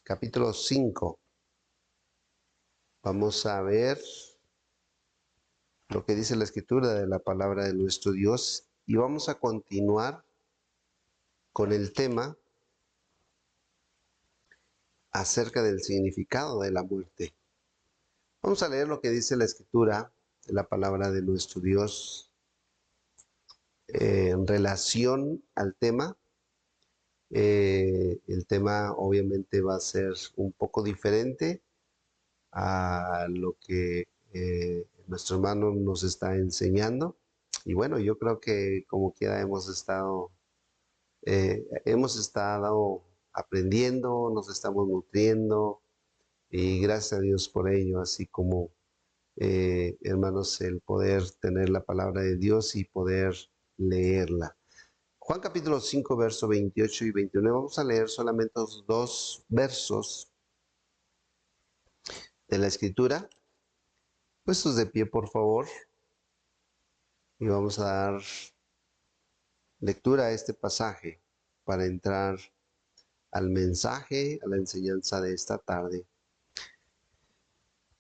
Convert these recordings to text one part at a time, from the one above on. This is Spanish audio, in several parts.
capítulo 5. Vamos a ver lo que dice la escritura de la palabra de nuestro Dios y vamos a continuar con el tema acerca del significado de la muerte. Vamos a leer lo que dice la escritura de la palabra de nuestro Dios en relación al tema. El tema obviamente va a ser un poco diferente a lo que nuestro hermano nos está enseñando. Y bueno, yo creo que como quiera hemos estado aprendiendo, nos estamos nutriendo y gracias a Dios por ello, así como hermanos, el poder tener la palabra de Dios y poder leerla. Juan capítulo 5, verso 28 y 29, vamos a leer solamente dos versos de la escritura. Puestos de pie, por favor, y vamos a dar lectura a este pasaje para entrar al mensaje, a la enseñanza de esta tarde.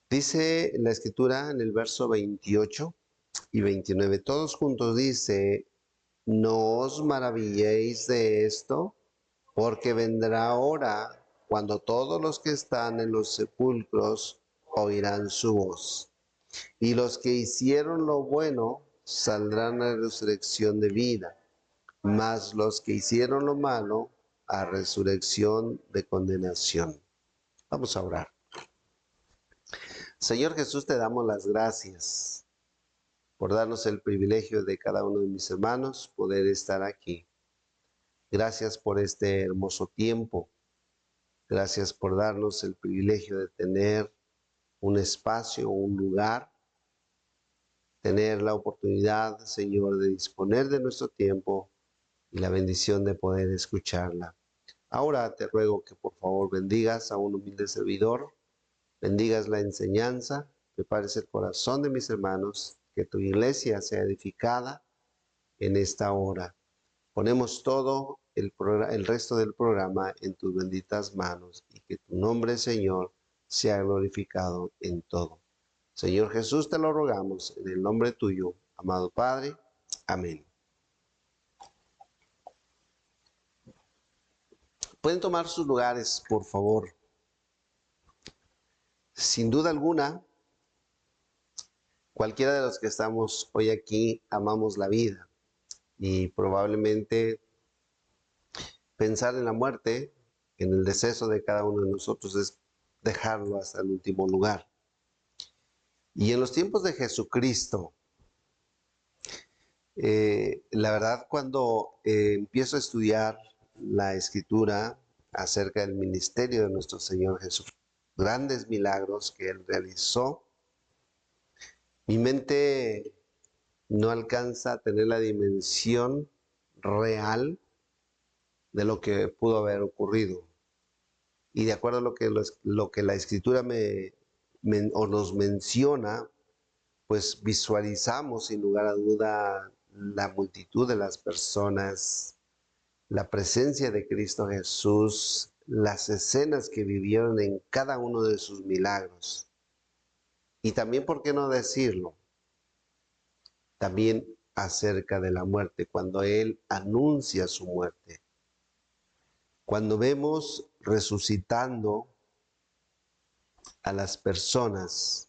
Dice la escritura en el verso 28 y 29, todos juntos dice, no os maravilléis de esto, porque vendrá hora cuando todos los que están en los sepulcros oirán su voz. Y los que hicieron lo bueno saldrán a resurrección de vida, mas los que hicieron lo malo a resurrección de condenación. Vamos a orar. Señor Jesús, te damos las gracias por darnos el privilegio de cada uno de mis hermanos poder estar aquí. Gracias por este hermoso tiempo. Gracias por darnos el privilegio de tener un espacio, un lugar, tener la oportunidad, Señor, de disponer de nuestro tiempo y la bendición de poder escucharla. Ahora te ruego que por favor bendigas a un humilde servidor, bendigas la enseñanza, prepares el corazón de mis hermanos, que tu iglesia sea edificada en esta hora. Ponemos todo el resto del programa en tus benditas manos y que tu nombre, Señor, sea glorificado en todo. Señor Jesús, te lo rogamos en el nombre tuyo, amado Padre. Amén. Pueden tomar sus lugares, por favor. Sin duda alguna, cualquiera de los que estamos hoy aquí amamos la vida y probablemente pensar en la muerte, en el deceso de cada uno de nosotros es dejarlo hasta el último lugar. Y en los tiempos de Jesucristo, la verdad cuando empiezo a estudiar la escritura acerca del ministerio de nuestro Señor Jesús, grandes milagros que Él realizó, mi mente no alcanza a tener la dimensión real de lo que pudo haber ocurrido. Y de acuerdo a lo que la escritura nos menciona, pues visualizamos sin lugar a duda la multitud de las personas, la presencia de Cristo Jesús, las escenas que vivieron en cada uno de sus milagros. Y también, ¿por qué no decirlo? También acerca de la muerte, cuando Él anuncia su muerte. Cuando vemos resucitando a las personas,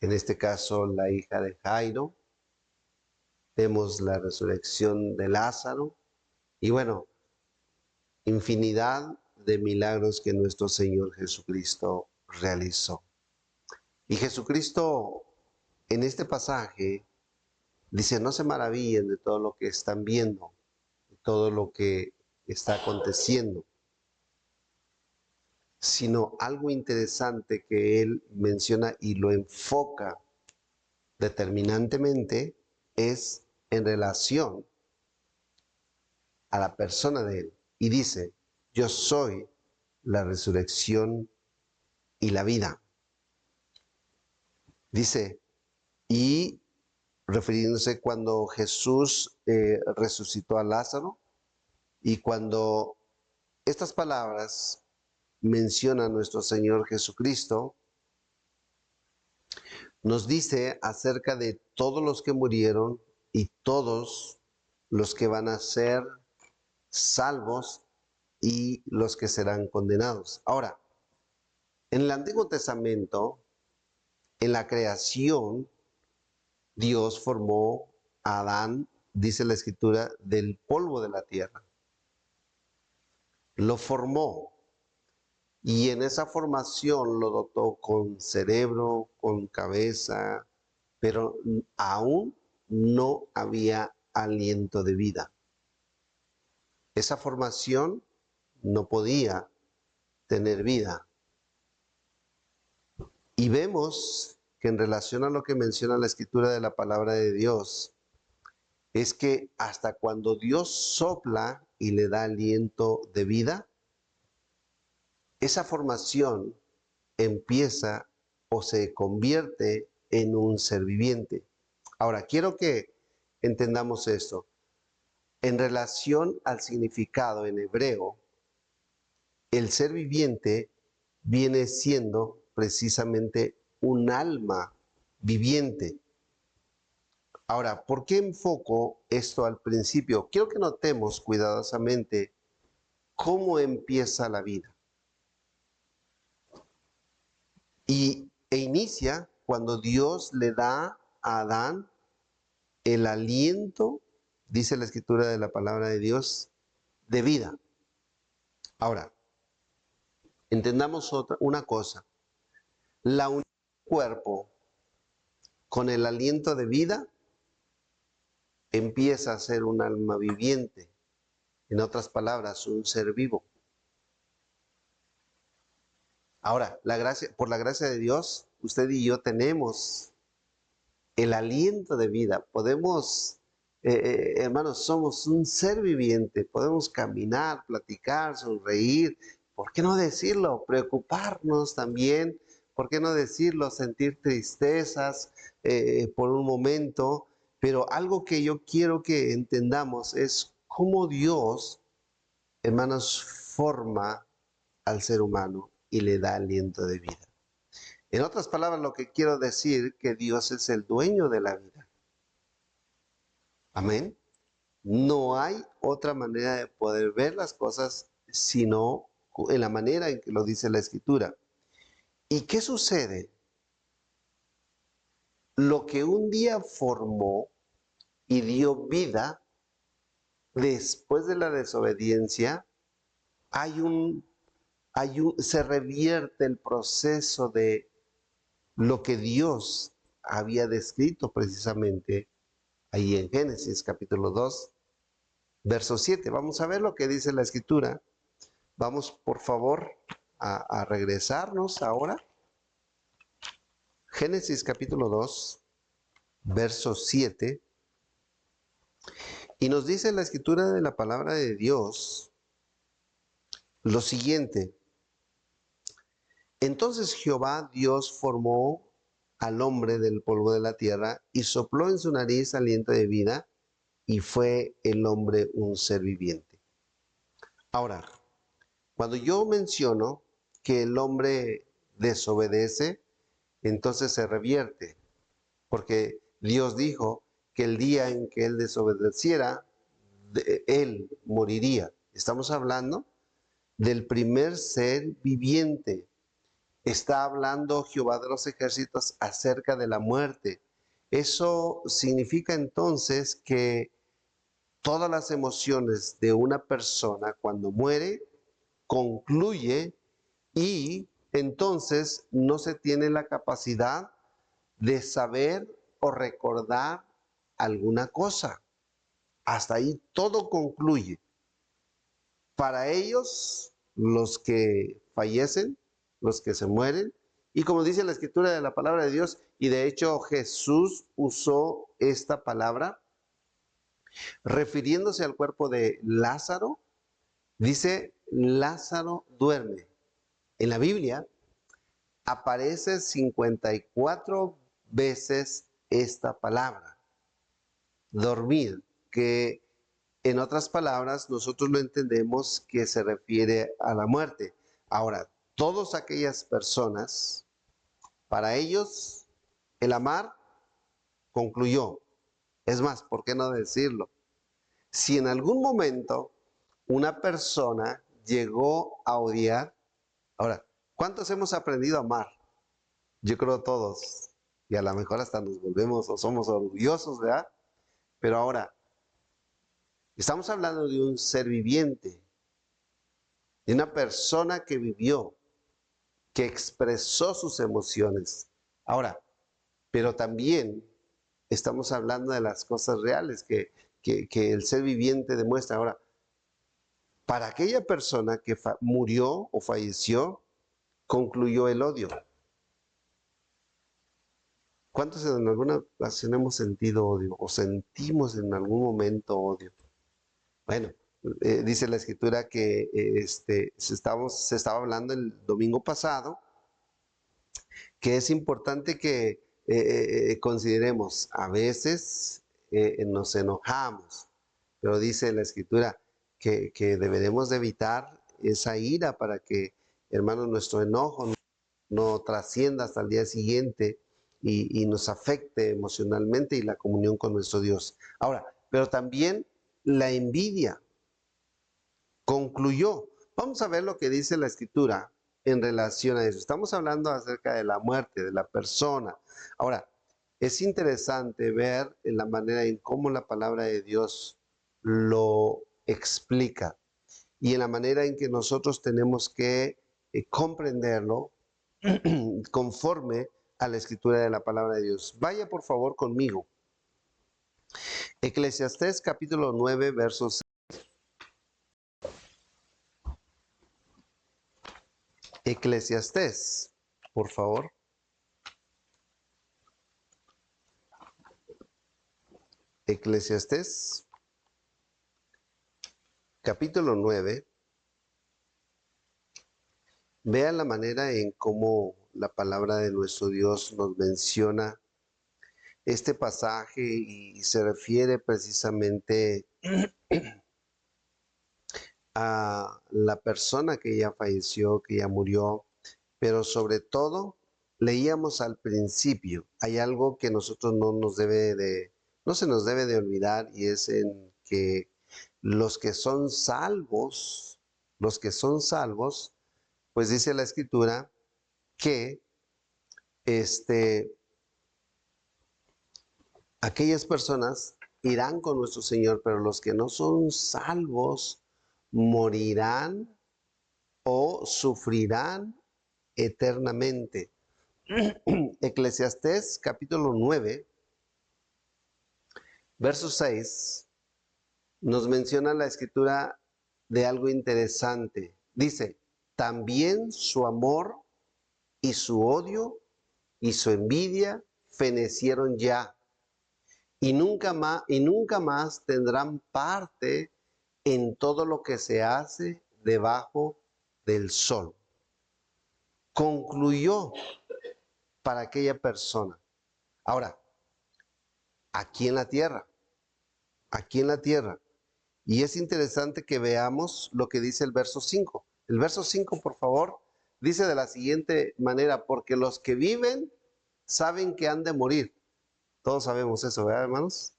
en este caso la hija de Jairo, vemos la resurrección de Lázaro y bueno, infinidad de milagros que nuestro Señor Jesucristo realizó. Y Jesucristo en este pasaje dice, no se maravillen de todo lo que están viendo, de todo lo que está aconteciendo, sino algo interesante que él menciona y lo enfoca determinantemente es en relación a la persona de él. Y dice, yo soy la resurrección y la vida. Dice, y refiriéndose cuando Jesús resucitó a Lázaro y cuando estas palabras menciona nuestro Señor Jesucristo, nos dice acerca de todos los que murieron y todos los que van a ser salvos y los que serán condenados. Ahora, en el Antiguo Testamento, en la creación, Dios formó a Adán, dice la Escritura, del polvo de la tierra. Lo formó y en esa formación lo dotó con cerebro, con cabeza, pero aún no había aliento de vida. Esa formación no podía tener vida. Y vemos que en relación a lo que menciona la Escritura de la palabra de Dios, es que hasta cuando Dios sopla y le da aliento de vida, esa formación empieza o se convierte en un ser viviente. Ahora, quiero que entendamos esto. En relación al significado en hebreo, el ser viviente viene siendo precisamente un alma viviente. Ahora, ¿por qué enfoco esto al principio? Quiero que notemos cuidadosamente cómo empieza la vida. E inicia cuando Dios le da a Adán el aliento, dice la Escritura de la palabra de Dios, de vida. Ahora, entendamos una cosa. La unión del cuerpo con el aliento de vida empieza a ser un alma viviente. En otras palabras, un ser vivo. Ahora, por la gracia de Dios, usted y yo tenemos el aliento de vida. Podemos, hermanos, somos un ser viviente. Podemos caminar, platicar, sonreír. ¿Por qué no decirlo? Preocuparnos también. ¿Por qué no decirlo? Sentir tristezas por un momento. Pero algo que yo quiero que entendamos es cómo Dios, hermanos, forma al ser humano y le da aliento de vida. En otras palabras, lo que quiero decir que Dios es el dueño de la vida. Amén. No hay otra manera de poder ver las cosas sino en la manera en que lo dice la Escritura. ¿Y qué sucede? Lo que un día formó y dio vida, después de la desobediencia, se revierte el proceso de lo que Dios había descrito precisamente ahí en Génesis capítulo 2, verso 7. Vamos a ver lo que dice la Escritura. Vamos, por favor, a regresarnos ahora. Génesis capítulo 2, verso 7. Y nos dice la Escritura de la palabra de Dios lo siguiente. Entonces Jehová Dios formó al hombre del polvo de la tierra y sopló en su nariz aliento de vida y fue el hombre un ser viviente. Ahora, cuando yo menciono que el hombre desobedece, entonces se revierte, porque Dios dijo que el día en que él desobedeciera, él moriría. Estamos hablando del primer ser viviente. Está hablando Jehová de los ejércitos acerca de la muerte. Eso significa entonces que todas las emociones de una persona cuando muere concluye y entonces no se tiene la capacidad de saber o recordar alguna cosa. Hasta ahí todo concluye. Para ellos, los que fallecen, los que se mueren, y como dice la Escritura de la palabra de Dios, y de hecho Jesús usó esta palabra refiriéndose al cuerpo de Lázaro, dice, Lázaro duerme. En la Biblia aparece 54 veces esta palabra, dormir, que en otras palabras nosotros lo entendemos que se refiere a la muerte. Ahora, Todas aquellas personas, para ellos, el amar concluyó. Es más, ¿por qué no decirlo? Si en algún momento una persona llegó a odiar, ahora, ¿cuántos hemos aprendido a amar? Yo creo todos. Y a lo mejor hasta nos volvemos o somos orgullosos, ¿verdad? Pero ahora, estamos hablando de un ser viviente, de una persona que vivió, que expresó sus emociones. Ahora, pero también estamos hablando de las cosas reales que el ser viviente demuestra. Ahora, para aquella persona que murió o falleció, concluyó el odio. ¿Cuántos en alguna ocasión hemos sentido odio o sentimos en algún momento odio? Bueno, dice la escritura que se estaba hablando el domingo pasado que es importante que consideremos, a veces nos enojamos, pero dice la escritura que deberemos de evitar esa ira para que, hermanos, nuestro enojo no trascienda hasta el día siguiente y nos afecte emocionalmente y la comunión con nuestro Dios. Ahora, pero también la envidia concluyó. Vamos a ver lo que dice la escritura en relación a eso. Estamos hablando acerca de la muerte, de la persona. Ahora, es interesante ver en la manera en cómo la palabra de Dios lo explica y en la manera en que nosotros tenemos que comprenderlo conforme a la escritura de la palabra de Dios. Vaya por favor conmigo. Eclesiastés capítulo 9, versos. Eclesiastés, por favor. Eclesiastés, capítulo 9. Vean la manera en cómo la palabra de nuestro Dios nos menciona este pasaje y se refiere precisamente a la persona que ya falleció, que ya murió, pero sobre todo leíamos al principio, hay algo que nosotros no se nos debe de olvidar y es en que los que son salvos, los que son salvos, pues dice la escritura que aquellas personas irán con nuestro Señor, pero los que no son salvos morirán o sufrirán eternamente. Eclesiastés capítulo 9, verso 6, nos menciona la escritura de algo interesante. Dice, también su amor y su odio y su envidia fenecieron ya, y nunca más tendrán parte en todo lo que se hace debajo del sol. Concluyó para aquella persona. Ahora, aquí en la tierra, aquí en la tierra. Y es interesante que veamos lo que dice el verso 5. El verso 5, por favor, dice de la siguiente manera, porque los que viven saben que han de morir. Todos sabemos eso, ¿verdad, hermanos?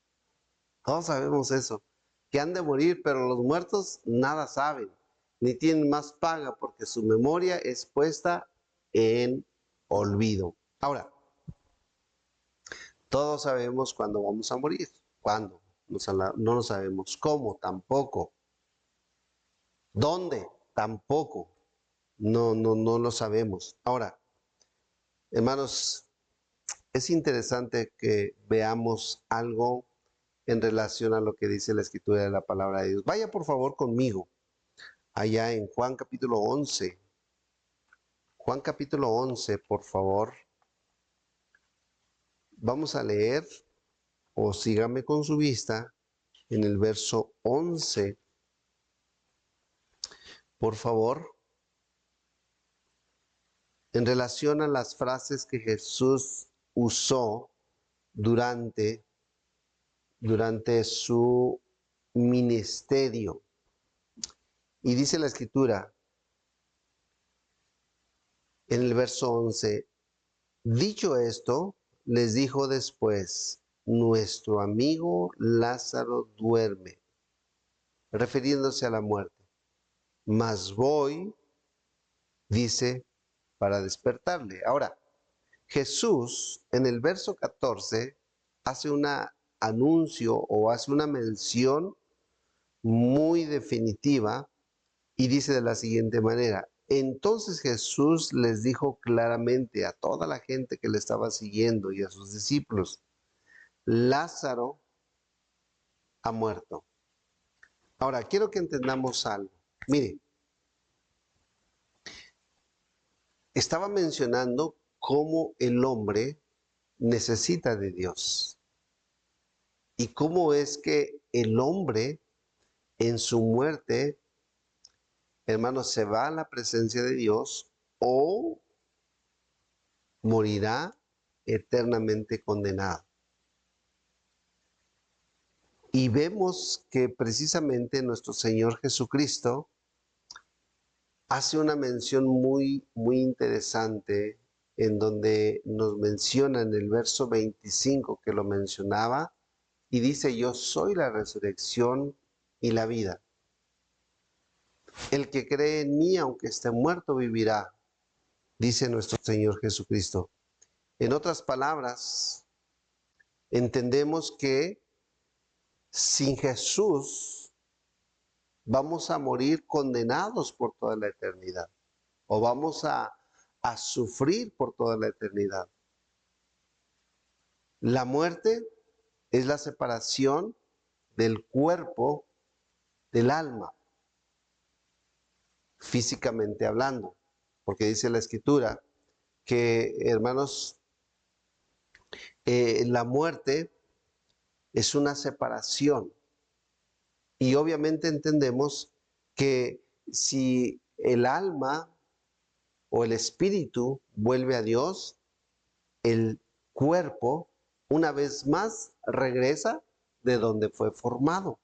Todos sabemos eso, que han de morir, pero los muertos nada saben, ni tienen más paga, porque su memoria es puesta en olvido. Ahora, todos sabemos cuándo vamos a morir, cuándo, no lo sabemos, cómo, tampoco, dónde, tampoco, no lo sabemos. Ahora, hermanos, es interesante que veamos algo en relación a lo que dice la escritura de la palabra de Dios. Vaya por favor conmigo, allá en Juan capítulo 11. Juan capítulo 11, por favor. Vamos a leer, o sígame con su vista, en el verso 11, por favor, en relación a las frases que Jesús usó durante su ministerio. Y dice la escritura, En el verso 11, dicho esto, les dijo después, nuestro amigo Lázaro duerme, refiriéndose a la muerte. Mas voy, dice, para despertarle. Ahora, Jesús en el verso 14 hace un anuncio o hace una mención muy definitiva y dice de la siguiente manera, entonces Jesús les dijo claramente a toda la gente que le estaba siguiendo y a sus discípulos, Lázaro ha muerto. Ahora, quiero que entendamos algo. Mire, estaba mencionando cómo el hombre necesita de Dios y cómo es que el hombre en su muerte, hermanos, se va a la presencia de Dios o morirá eternamente condenado. Y vemos que precisamente nuestro Señor Jesucristo hace una mención muy interesante en donde nos menciona en el verso 25 que lo mencionaba y dice, yo soy la resurrección y la vida. El que cree en mí, aunque esté muerto, vivirá, dice nuestro Señor Jesucristo. En otras palabras, entendemos que sin Jesús vamos a morir condenados por toda la eternidad o vamos a sufrir por toda la eternidad. La muerte es la separación del cuerpo del alma, físicamente hablando, porque dice la Escritura que, hermanos, la muerte es una separación y obviamente entendemos que si el alma o el espíritu vuelve a Dios, el cuerpo una vez más regresa de donde fue formado,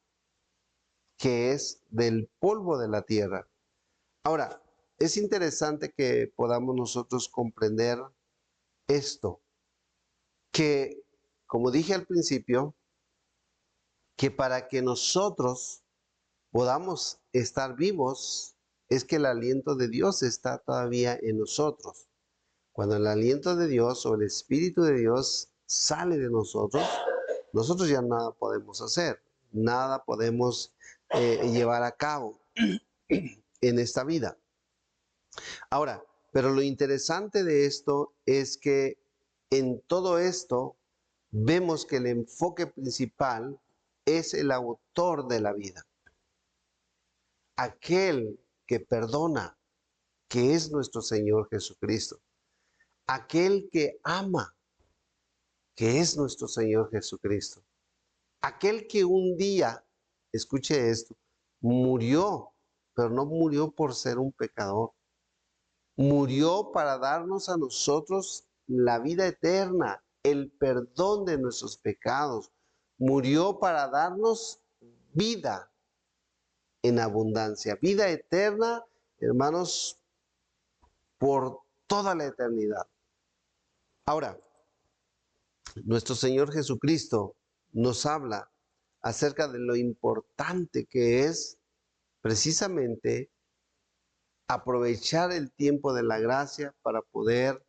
que es del polvo de la tierra. Ahora, es interesante que podamos nosotros comprender esto, que, como dije al principio, que para que nosotros podamos estar vivos, es que el aliento de Dios está todavía en nosotros. Cuando el aliento de Dios o el Espíritu de Dios sale de nosotros, nosotros ya nada podemos hacer, nada podemos llevar a cabo en esta vida. Ahora, pero lo interesante de esto es que en todo esto vemos que el enfoque principal es el autor de la vida, aquel que perdona, que es nuestro Señor Jesucristo, aquel que ama, que es nuestro Señor Jesucristo, aquel que un día, escuche esto, murió, pero no murió por ser un pecador, murió para darnos a nosotros la vida eterna, el perdón de nuestros pecados. Murió para darnos vida en abundancia, vida eterna, hermanos, por toda la eternidad. Ahora, nuestro Señor Jesucristo nos habla acerca de lo importante que es precisamente aprovechar el tiempo de la gracia para poder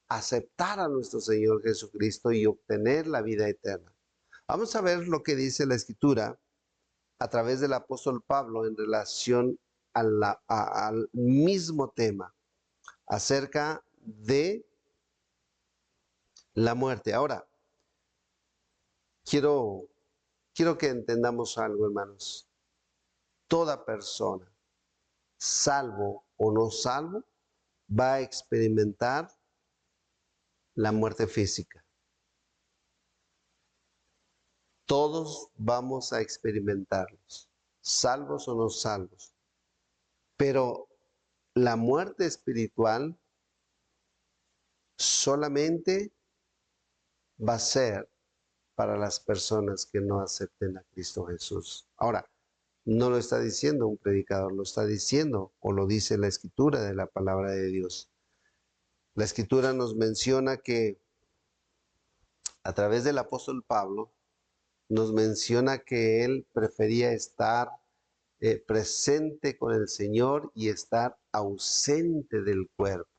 aceptar a nuestro Señor Jesucristo y obtener la vida eterna. Vamos a ver lo que dice la Escritura a través del apóstol Pablo en relación al mismo tema acerca de la muerte. Ahora, quiero que entendamos algo, hermanos. Toda persona, salvo o no salvo, va a experimentar la muerte física. Todos vamos a experimentarlos, salvos o no salvos. Pero la muerte espiritual solamente va a ser para las personas que no acepten a Cristo Jesús. Ahora, no lo está diciendo un predicador, lo está diciendo o lo dice la Escritura de la palabra de Dios. La Escritura nos menciona que a través del apóstol Pablo, nos menciona que él prefería estar presente con el Señor y estar ausente del cuerpo.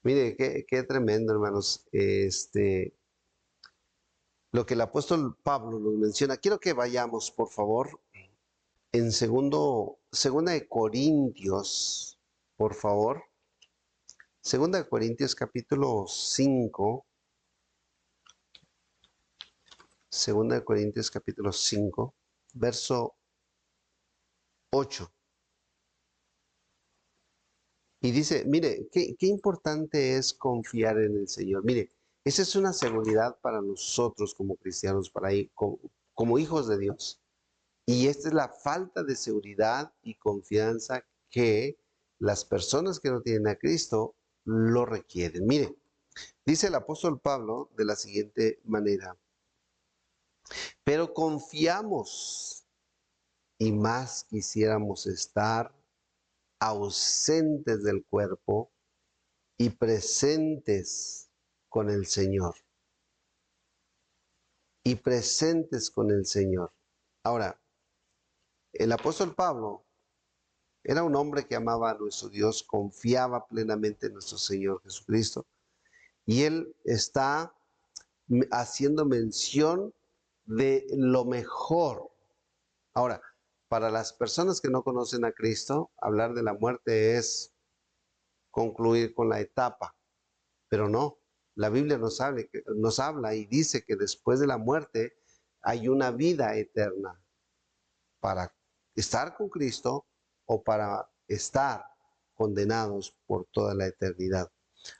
Mire, qué tremendo, hermanos. Lo que el apóstol Pablo nos menciona. Quiero que vayamos, por favor, en segunda de Corintios, por favor. Segunda de Corintios capítulo 5. Segunda de Corintios capítulo 5, verso 8. Y dice, mire, qué importante es confiar en el Señor. Mire, esa es una seguridad para nosotros como cristianos, como hijos de Dios. Y esta es la falta de seguridad y confianza que las personas que no tienen a Cristo lo requieren. Mire, dice el apóstol Pablo de la siguiente manera, pero confiamos y más quisiéramos estar ausentes del cuerpo y presentes con el Señor. Y presentes con el Señor. Ahora, el apóstol Pablo era un hombre que amaba a nuestro Dios, confiaba plenamente en nuestro Señor Jesucristo. Y él está haciendo mención de lo mejor. Ahora, para las personas que no conocen a Cristo, hablar de la muerte es concluir con la etapa, pero no. La Biblia nos habla y dice que después de la muerte hay una vida eterna para estar con Cristo o para estar condenados por toda la eternidad.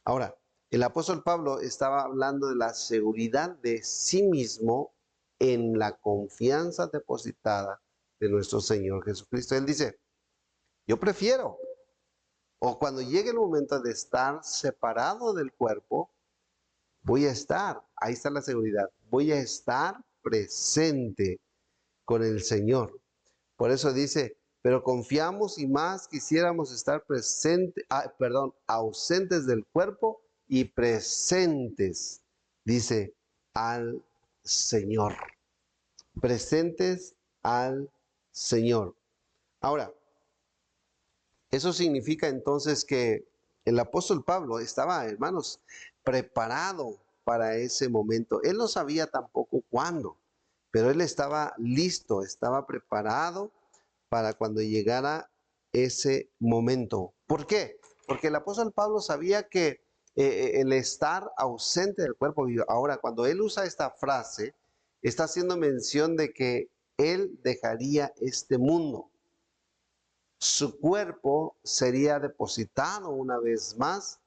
Ahora, el apóstol Pablo estaba hablando de la seguridad de sí mismo en la confianza depositada de nuestro Señor Jesucristo. Él dice, yo prefiero, o cuando llegue el momento de estar separado del cuerpo, voy a estar, ahí está la seguridad, voy a estar presente con el Señor. Por eso dice, pero confiamos y más quisiéramos estar ausentes del cuerpo y presentes, dice, al Señor. Presentes al Señor. Ahora, eso significa entonces que el apóstol Pablo estaba, hermanos, preparado para ese momento. Él no sabía tampoco cuándo, pero él estaba listo, estaba preparado para cuando llegara ese momento. ¿Por qué? Porque el apóstol Pablo sabía que el estar ausente del cuerpo vivo. Ahora, cuando él usa esta frase, está haciendo mención de que él dejaría este mundo. Su cuerpo sería depositado una vez más,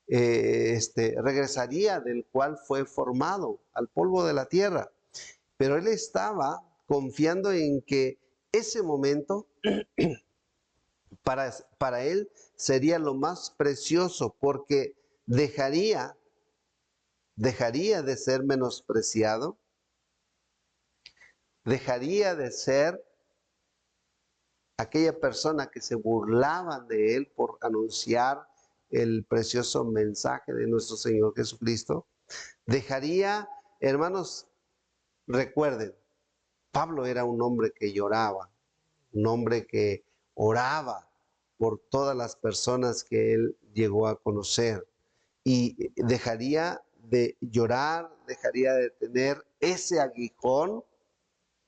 regresaría del cual fue formado al polvo de la tierra. Pero él estaba confiando en que ese momento para él sería lo más precioso porque dejaría de ser menospreciado, dejaría de ser aquella persona que se burlaban de él por anunciar el precioso mensaje de nuestro Señor Jesucristo. Dejaría, hermanos, recuerden, Pablo era un hombre que lloraba, un hombre que oraba por todas las personas que él llegó a conocer y dejaría de llorar, dejaría de tener ese aguijón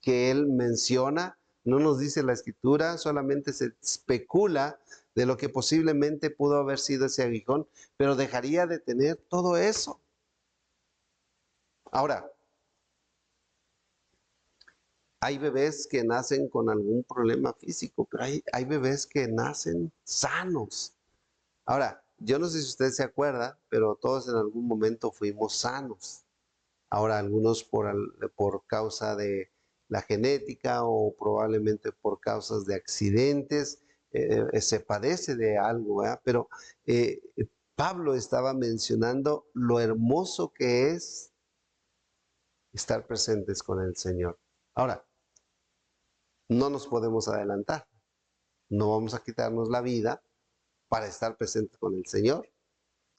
que él menciona. No nos dice la escritura, solamente se especula de lo que posiblemente pudo haber sido ese aguijón, pero dejaría de tener todo eso. Ahora, hay bebés que nacen con algún problema físico, pero hay bebés que nacen sanos. Ahora, yo no sé si usted se acuerda, pero todos en algún momento fuimos sanos. Ahora, algunos por causa de la genética o probablemente por causas de accidentes, se padece de algo, ¿verdad? Pero Pablo estaba mencionando lo hermoso que es estar presentes con el Señor. Ahora, no nos podemos adelantar, no vamos a quitarnos la vida para estar presentes con el Señor.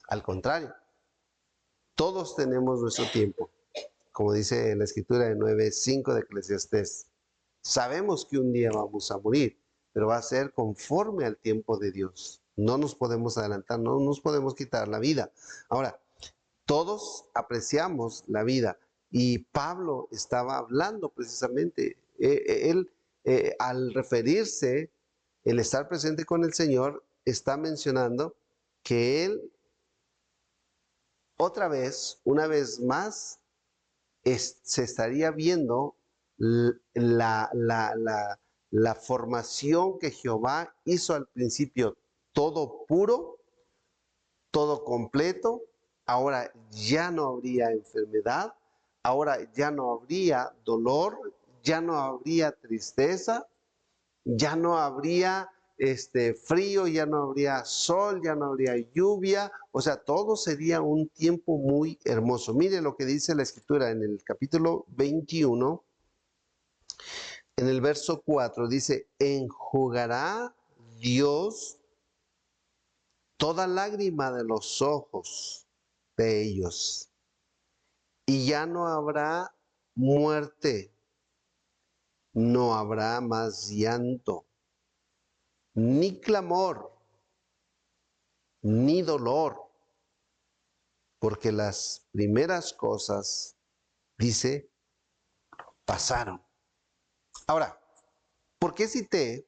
Al contrario, todos tenemos nuestro tiempo. Como dice la escritura de 9:5 de Eclesiastés, sabemos que un día vamos a morir, pero va a ser conforme al tiempo de Dios. No nos podemos adelantar, no nos podemos quitar la vida. Ahora, todos apreciamos la vida y Pablo estaba hablando precisamente, él al referirse, el estar presente con el Señor, está mencionando que él otra vez, una vez más, se estaría viendo la formación que Jehová hizo al principio, todo puro, todo completo. Ahora ya no habría enfermedad, ahora ya no habría dolor, ya no habría tristeza, ya no habría frío, ya no habría sol, ya no habría lluvia, o sea, todo sería un tiempo muy hermoso. Mire lo que dice la escritura en el capítulo 21, en el verso 4, dice, enjugará Dios toda lágrima de los ojos de ellos, y ya no habrá muerte, no habrá más llanto, ni clamor, ni dolor, porque las primeras cosas, dice, pasaron. Ahora, ¿por qué cité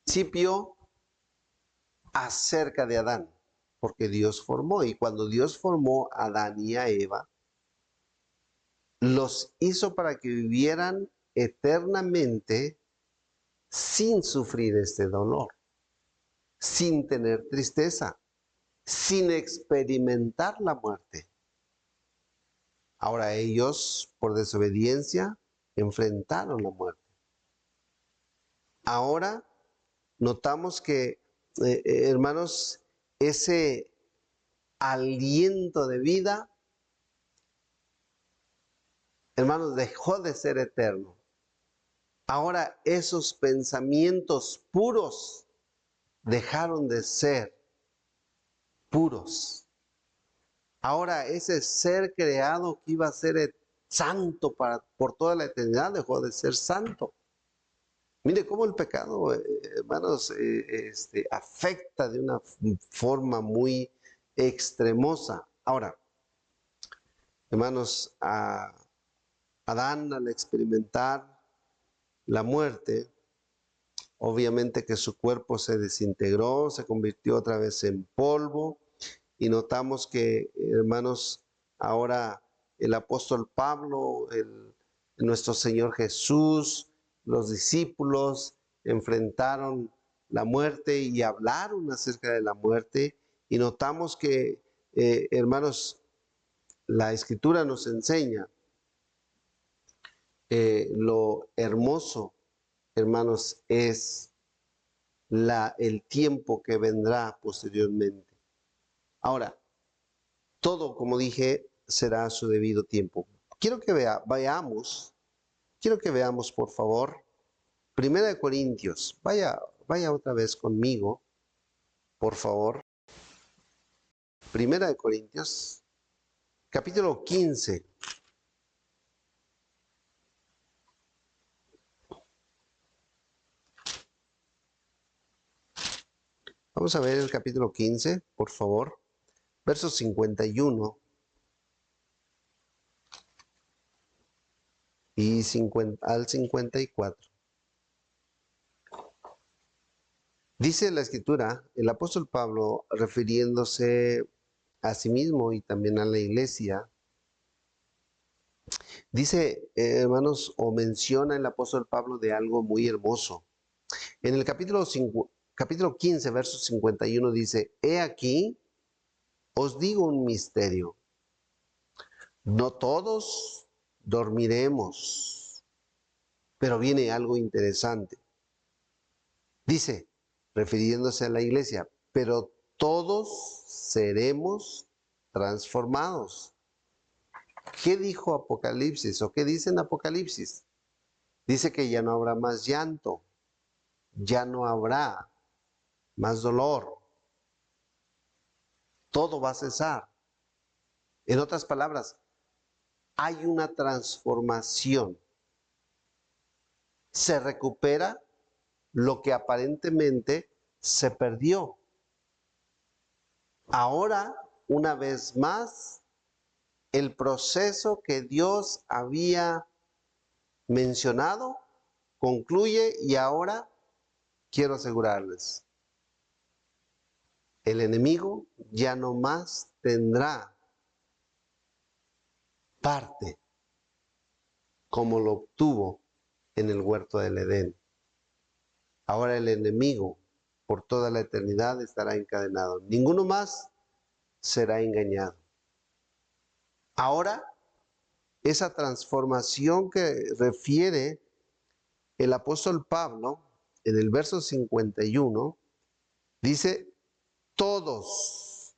principio acerca de Adán? Porque Dios formó, y cuando Dios formó a Adán y a Eva, los hizo para que vivieran eternamente sin sufrir este dolor, sin tener tristeza, sin experimentar la muerte. Ahora ellos, por desobediencia, enfrentaron la muerte. Ahora notamos que, hermanos, ese aliento de vida, hermanos, dejó de ser eterno. Ahora esos pensamientos puros dejaron de ser puros. Ahora ese ser creado que iba a ser santo por toda la eternidad dejó de ser santo. Mire cómo el pecado, hermanos, afecta de una forma muy extremosa. Ahora, hermanos, a Adán al experimentar la muerte, obviamente que su cuerpo se desintegró, se convirtió otra vez en polvo, y notamos que, hermanos, ahora el apóstol Pablo, nuestro Señor Jesús, los discípulos enfrentaron la muerte y hablaron acerca de la muerte, y notamos que, hermanos, la Escritura nos enseña lo hermoso, hermanos, es el tiempo que vendrá posteriormente. Ahora, todo, como dije, será a su debido tiempo. Quiero que veamos, por favor, Primera de Corintios. Vaya otra vez conmigo, por favor. Primera de Corintios, capítulo 15. Vamos a ver el capítulo 15, por favor, versos 51 y 50, al 54. Dice la Escritura, el apóstol Pablo, refiriéndose a sí mismo y también a la iglesia, dice, hermanos, o menciona el apóstol Pablo de algo muy hermoso. En el capítulo 15, verso 51 dice, he aquí, os digo un misterio. No todos dormiremos, pero viene algo interesante. Dice, refiriéndose a la iglesia, pero todos seremos transformados. ¿Qué dijo Apocalipsis o qué dice en Apocalipsis? Dice que ya no habrá más llanto, ya no habrá más dolor. todo va a cesar. En otras palabras, hay una transformación. Se recupera lo que aparentemente se perdió. Ahora, una vez más, el proceso que Dios había mencionado concluye y ahora quiero asegurarles, el enemigo ya no más tendrá parte como lo obtuvo en el huerto del Edén. Ahora el enemigo por toda la eternidad estará encadenado. Ninguno más será engañado. Ahora, esa transformación que refiere el apóstol Pablo en el verso 51, dice, todos,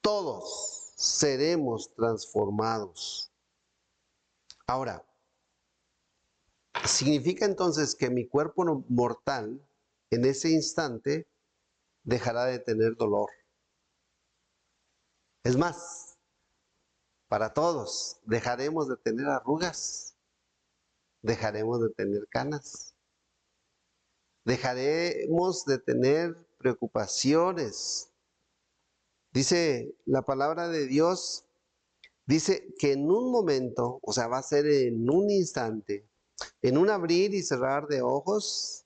todos seremos transformados. Ahora, significa entonces que mi cuerpo mortal en ese instante dejará de tener dolor. Es más, para todos dejaremos de tener arrugas, dejaremos de tener canas, dejaremos de tener preocupaciones. Dice la palabra de Dios, dice que en un momento, o sea, va a ser en un instante, en un abrir y cerrar de ojos,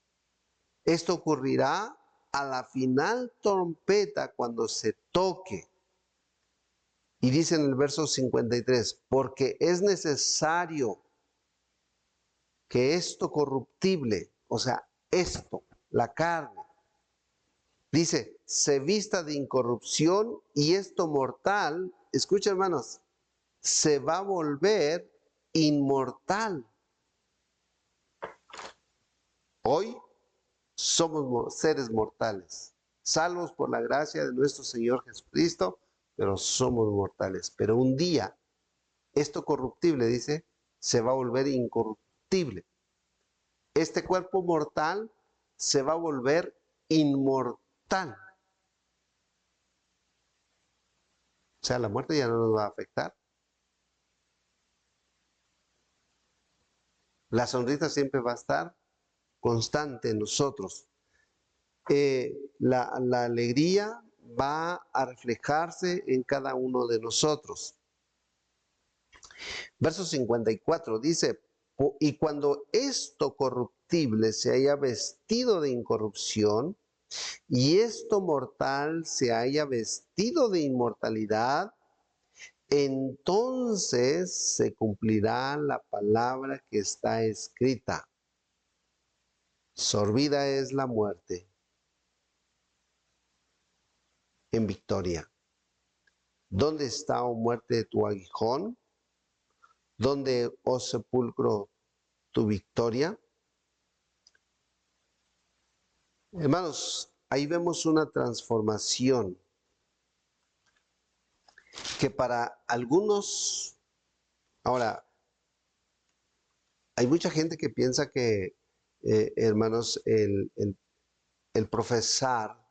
esto ocurrirá a la final trompeta cuando se toque. Y dice en el verso 53, porque es necesario que esto corruptible, o sea, esto, la carne, dice, se vista de incorrupción y esto mortal, escucha hermanos, se va a volver inmortal. Hoy somos seres mortales, salvos por la gracia de nuestro Señor Jesucristo, pero somos mortales. Pero un día, esto corruptible, dice, se va a volver incorruptible. Este cuerpo mortal se va a volver inmortal. O sea, la muerte ya no nos va a afectar. La sonrisa siempre va a estar constante en nosotros. La alegría va a reflejarse en cada uno de nosotros. Verso 54 dice, y cuando esto corruptible se haya vestido de incorrupción, y esto mortal se haya vestido de inmortalidad, entonces se cumplirá la palabra que está escrita. Sorbida es la muerte en victoria. ¿Dónde está, oh muerte, tu aguijón? ¿Dónde, oh sepulcro, tu victoria? Hermanos, ahí vemos una transformación que para algunos, ahora, hay mucha gente que piensa que, hermanos, el profesar,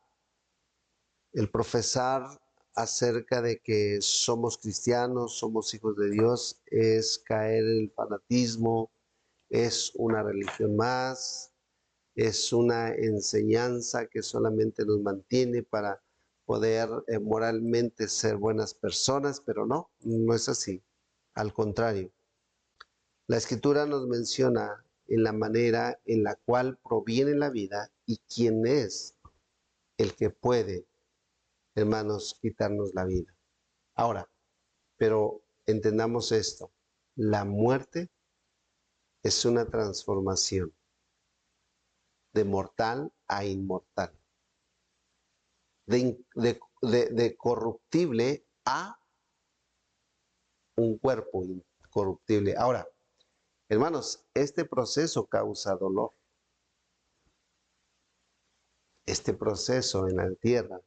el profesar acerca de que somos cristianos, somos hijos de Dios, es caer en el fanatismo, es una religión más, es una enseñanza que solamente nos mantiene para poder moralmente ser buenas personas, pero no, no es así. Al contrario, la Escritura nos menciona en la manera en la cual proviene la vida y quién es el que puede, hermanos, quitarnos la vida. Ahora, pero entendamos esto, la muerte es una transformación de mortal a inmortal, de corruptible a un cuerpo incorruptible. Ahora, hermanos, este proceso causa dolor. Este proceso en la tierra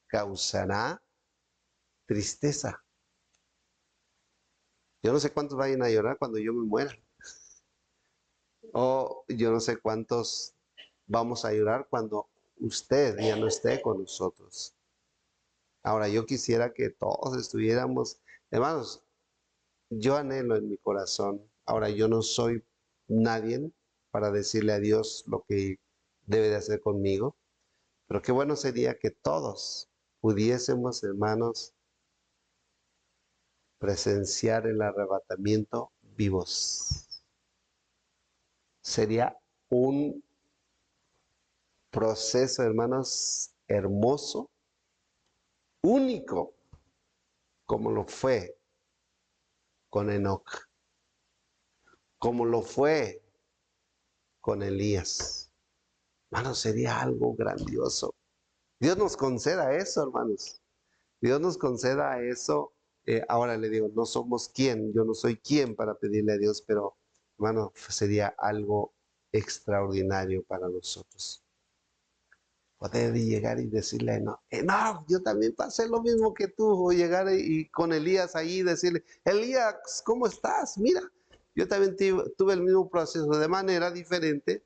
causará tristeza. Yo no sé cuántos vayan a llorar cuando yo me muera. O yo no sé cuántos vamos a llorar cuando usted ya no esté con nosotros. Ahora, yo quisiera que todos estuviéramos, hermanos, yo anhelo en mi corazón. Ahora, yo no soy nadie para decirle a Dios lo que debe de hacer conmigo, pero qué bueno sería que todos pudiésemos, hermanos, presenciar el arrebatamiento vivos. Sería un proceso, hermanos, hermoso, único, como lo fue con Enoc, como lo fue con Elías. Hermanos, sería algo grandioso. Dios nos conceda eso, hermanos. Dios nos conceda eso. Ahora le digo, no somos quien, yo no soy quien para pedirle a Dios, pero hermano, sería algo extraordinario para nosotros. Poder llegar y decirle, no, no, yo también pasé lo mismo que tú, o llegar y con Elías ahí y decirle, Elías, ¿cómo estás? Mira, yo también tuve el mismo proceso de manera diferente,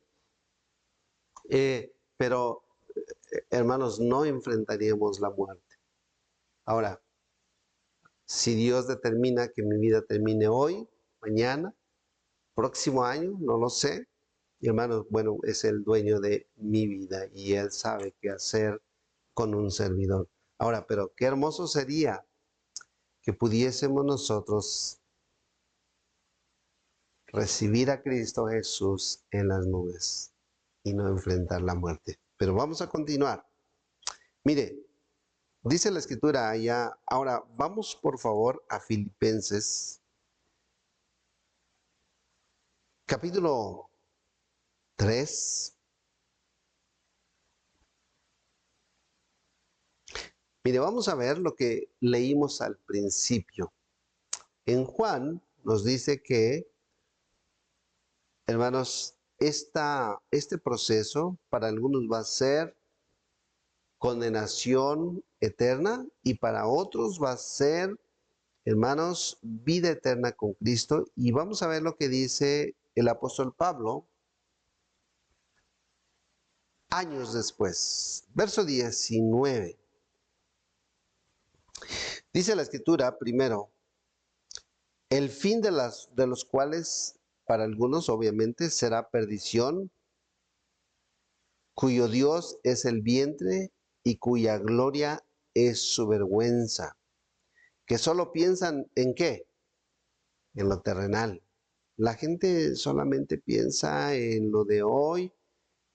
pero hermanos, no enfrentaríamos la muerte. Ahora, si Dios determina que mi vida termine hoy, mañana, próximo año, no lo sé, mi hermano, bueno, es el dueño de mi vida y Él sabe qué hacer con un servidor. Ahora, pero qué hermoso sería que pudiésemos nosotros recibir a Cristo Jesús en las nubes y no enfrentar la muerte. Pero vamos a continuar. Mire, dice la escritura allá, ahora vamos por favor a Filipenses, capítulo 3. Mire, vamos a ver lo que leímos al principio. En Juan nos dice que, hermanos, este proceso para algunos va a ser condenación eterna y para otros va a ser, hermanos, vida eterna con Cristo. Y vamos a ver lo que dice el apóstol Pablo años después. Verso 19. Dice la escritura primero, el fin de los cuales para algunos obviamente será perdición, cuyo Dios es el vientre y cuya gloria es su vergüenza, que solo piensan en qué, en lo terrenal. La gente solamente piensa en lo de hoy,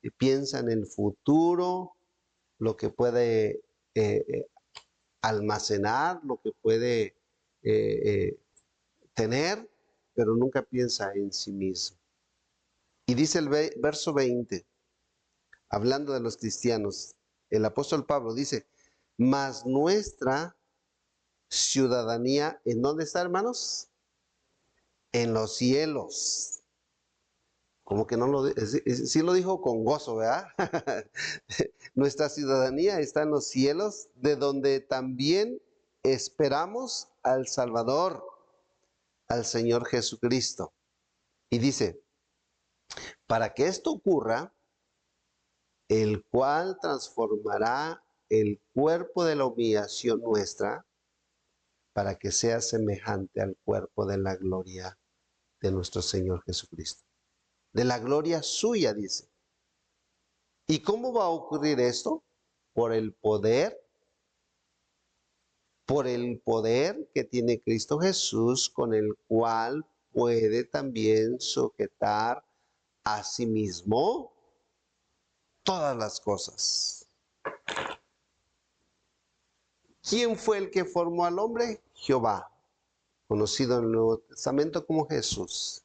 y piensa en el futuro, lo que puede eh, almacenar, lo que puede tener, pero nunca piensa en sí mismo. Y dice el verso 20, hablando de los cristianos, el apóstol Pablo dice, mas nuestra ciudadanía, ¿en dónde está, hermanos? En los cielos. Como que no lo, sí lo dijo con gozo, ¿verdad? Nuestra ciudadanía está en los cielos, de donde también esperamos al Salvador, al Señor Jesucristo. Y dice, para que esto ocurra, el cual transformará el cuerpo de la humillación nuestra para que sea semejante al cuerpo de la gloria de nuestro Señor Jesucristo. De la gloria suya, dice. ¿Y cómo va a ocurrir esto? Por el poder que tiene Cristo Jesús, con el cual puede también sujetar a sí mismo todas las cosas. ¿Quién fue el que formó al hombre? Jehová, conocido en el Nuevo Testamento como Jesús.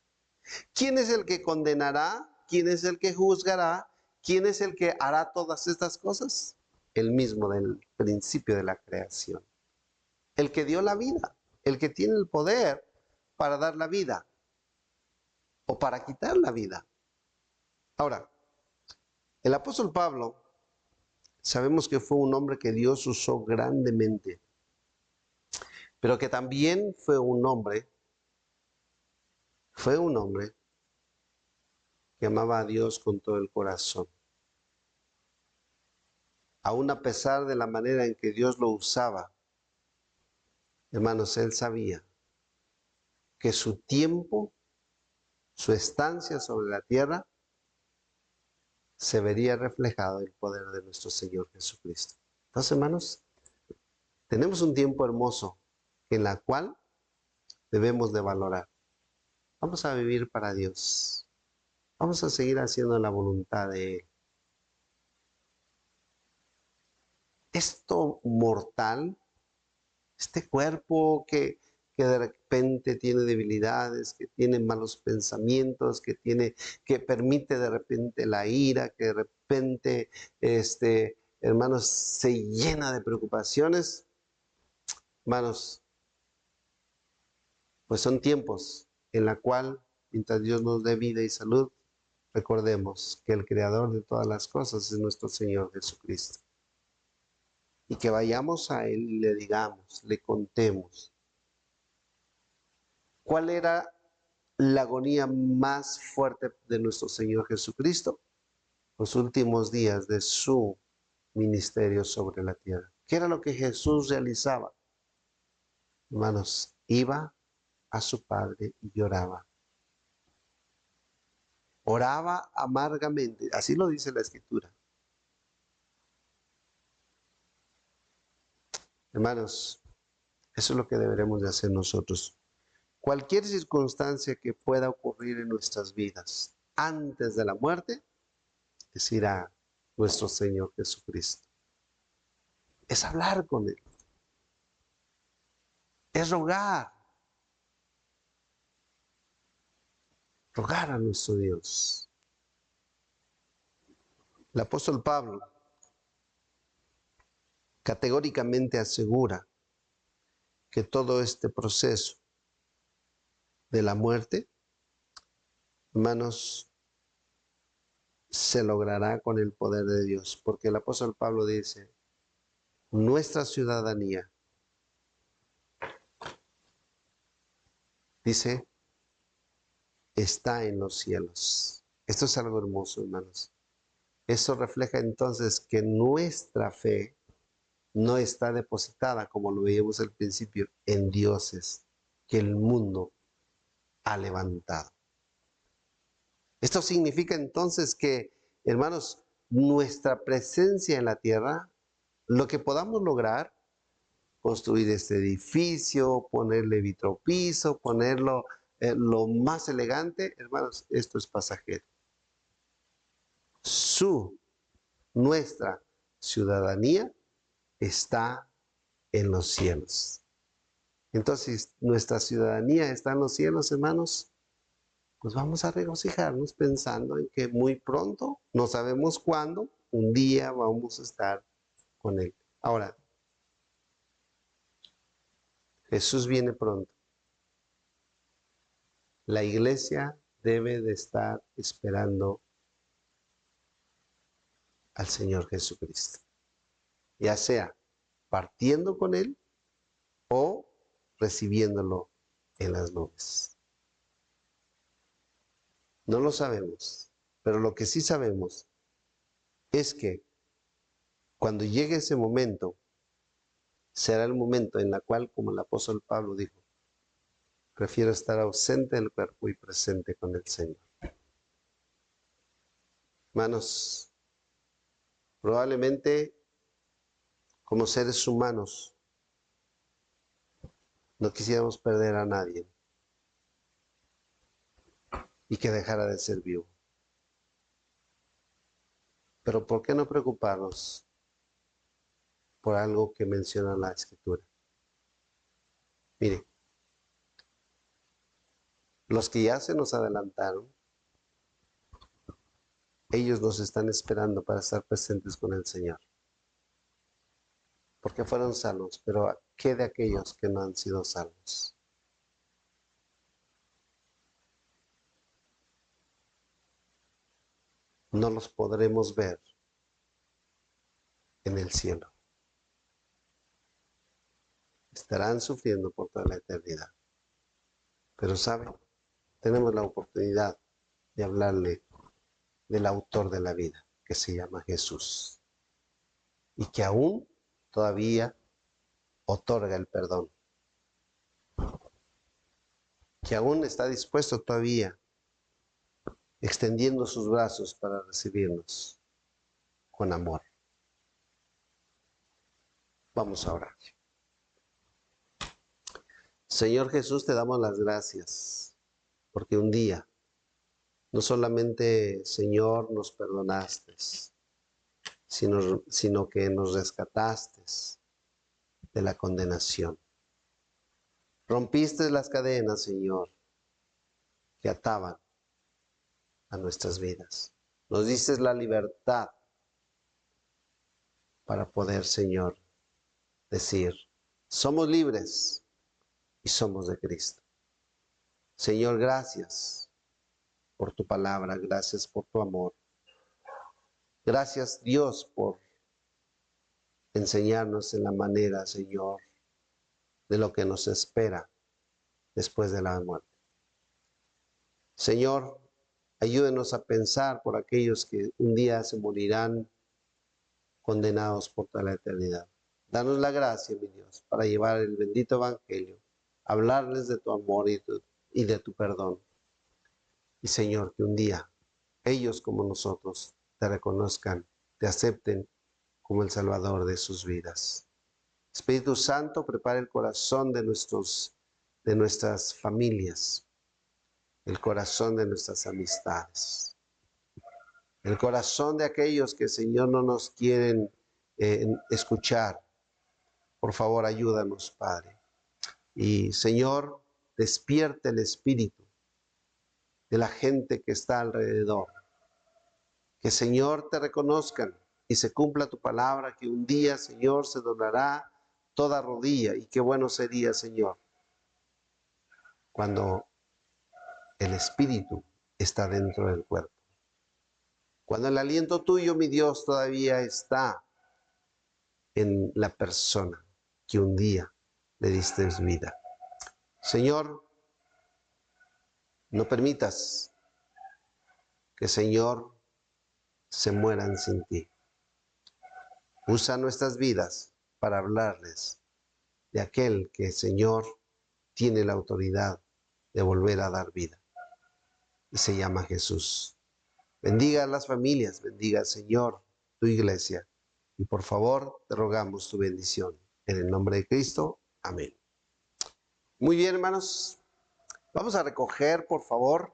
¿Quién es el que condenará? ¿Quién es el que juzgará? ¿Quién es el que hará todas estas cosas? El mismo del principio de la creación. El que dio la vida, el que tiene el poder para dar la vida o para quitar la vida. Ahora, el apóstol Pablo, sabemos que fue un hombre que Dios usó grandemente, pero que también fue un hombre que amaba a Dios con todo el corazón. aún a pesar de la manera en que Dios lo usaba, hermanos, él sabía que su tiempo, su estancia sobre la tierra, se vería reflejado el poder de nuestro Señor Jesucristo. Entonces, hermanos, tenemos un tiempo hermoso en la cual debemos de valorar. Vamos a vivir para Dios. Vamos a seguir haciendo la voluntad de Él. Esto mortal, este cuerpo que de repente tiene debilidades, que tiene malos pensamientos, que permite de repente la ira, que de repente, hermanos, se llena de preocupaciones. Hermanos, pues son tiempos en la cual, mientras Dios nos dé vida y salud, recordemos que el creador de todas las cosas es nuestro Señor Jesucristo. Y que vayamos a Él y le digamos, le contemos. ¿Cuál era la agonía más fuerte de nuestro Señor Jesucristo? Los últimos días de su ministerio sobre la tierra. ¿Qué era lo que Jesús realizaba? Hermanos, iba a su Padre y lloraba. Oraba amargamente, así lo dice la Escritura. Hermanos, eso es lo que deberemos de hacer nosotros. Cualquier circunstancia que pueda ocurrir en nuestras vidas antes de la muerte, es ir a nuestro Señor Jesucristo. Es hablar con Él. Es rogar a nuestro Dios. El apóstol Pablo categóricamente asegura que todo este proceso de la muerte, hermanos, se logrará con el poder de Dios, porque el apóstol Pablo dice, nuestra ciudadanía, dice, está en los cielos. Esto es algo hermoso, hermanos. Eso refleja entonces que nuestra fe no está depositada, como lo veíamos al principio, en dioses que el mundo ha levantado. Esto significa entonces que, hermanos, nuestra presencia en la tierra, lo que podamos lograr, construir este edificio, ponerle vitropiso, ponerlo lo más elegante, hermanos, esto es pasajero. Nuestra ciudadanía está en los cielos. Entonces, nuestra ciudadanía está en los cielos, hermanos. Pues vamos a regocijarnos pensando en que muy pronto, no sabemos cuándo, un día vamos a estar con Él. Ahora, Jesús viene pronto. La iglesia debe de estar esperando al Señor Jesucristo, ya sea partiendo con Él o recibiéndolo en las nubes. No lo sabemos, pero lo que sí sabemos es que cuando llegue ese momento, será el momento en el cual, como el apóstol Pablo dijo, prefiero estar ausente del cuerpo y presente con el Señor. Hermanos, probablemente como seres humanos no quisiéramos perder a nadie y que dejara de ser vivo. Pero ¿por qué no preocuparnos por algo que menciona la Escritura? Mire, los que ya se nos adelantaron, ellos nos están esperando para estar presentes con el Señor. Porque fueron salvos, pero ¿qué de aquellos que no han sido salvos? No los podremos ver en el cielo. Estarán sufriendo por toda la eternidad. Pero ¿saben? Tenemos la oportunidad de hablarle del autor de la vida, que se llama Jesús. y que aún todavía otorga el perdón, que aún está dispuesto todavía extendiendo sus brazos para recibirnos con amor. Vamos a orar. Señor Jesús, te damos las gracias porque un día no solamente, Señor, nos perdonaste, sino que nos rescataste de la condenación. Rompiste las cadenas, Señor, que ataban a nuestras vidas. Nos diste la libertad para poder, Señor, decir, somos libres y somos de Cristo. Señor, gracias por tu palabra, gracias por tu amor. Gracias, Dios, por enseñarnos en la manera, Señor, de lo que nos espera después de la muerte. Señor, ayúdenos a pensar por aquellos que un día se morirán condenados por toda la eternidad. Danos la gracia, mi Dios, para llevar el bendito evangelio, hablarles de tu amor y de tu perdón. Y Señor, que un día ellos como nosotros te reconozcan, te acepten como el Salvador de sus vidas. Espíritu Santo, prepara el corazón de nuestras familias, el corazón de nuestras amistades, el corazón de aquellos que, Señor, no nos quieren escuchar. Por favor, ayúdanos, Padre. Y, Señor, despierta el espíritu de la gente que está alrededor. Que, Señor, te reconozcan y se cumpla tu palabra, que un día, Señor, se doblará toda rodilla. Y qué bueno sería, Señor, cuando el espíritu está dentro del cuerpo. Cuando el aliento tuyo, mi Dios, todavía está en la persona que un día le diste vida. Señor, no permitas que, Señor, se mueran sin ti. Usa nuestras vidas para hablarles de aquel que, Señor, tiene la autoridad de volver a dar vida. Y se llama Jesús. Bendiga a las familias, bendiga, Señor, tu iglesia. Y por favor, te rogamos tu bendición. En el nombre de Cristo, amén. Muy bien, hermanos. Vamos a recoger, por favor,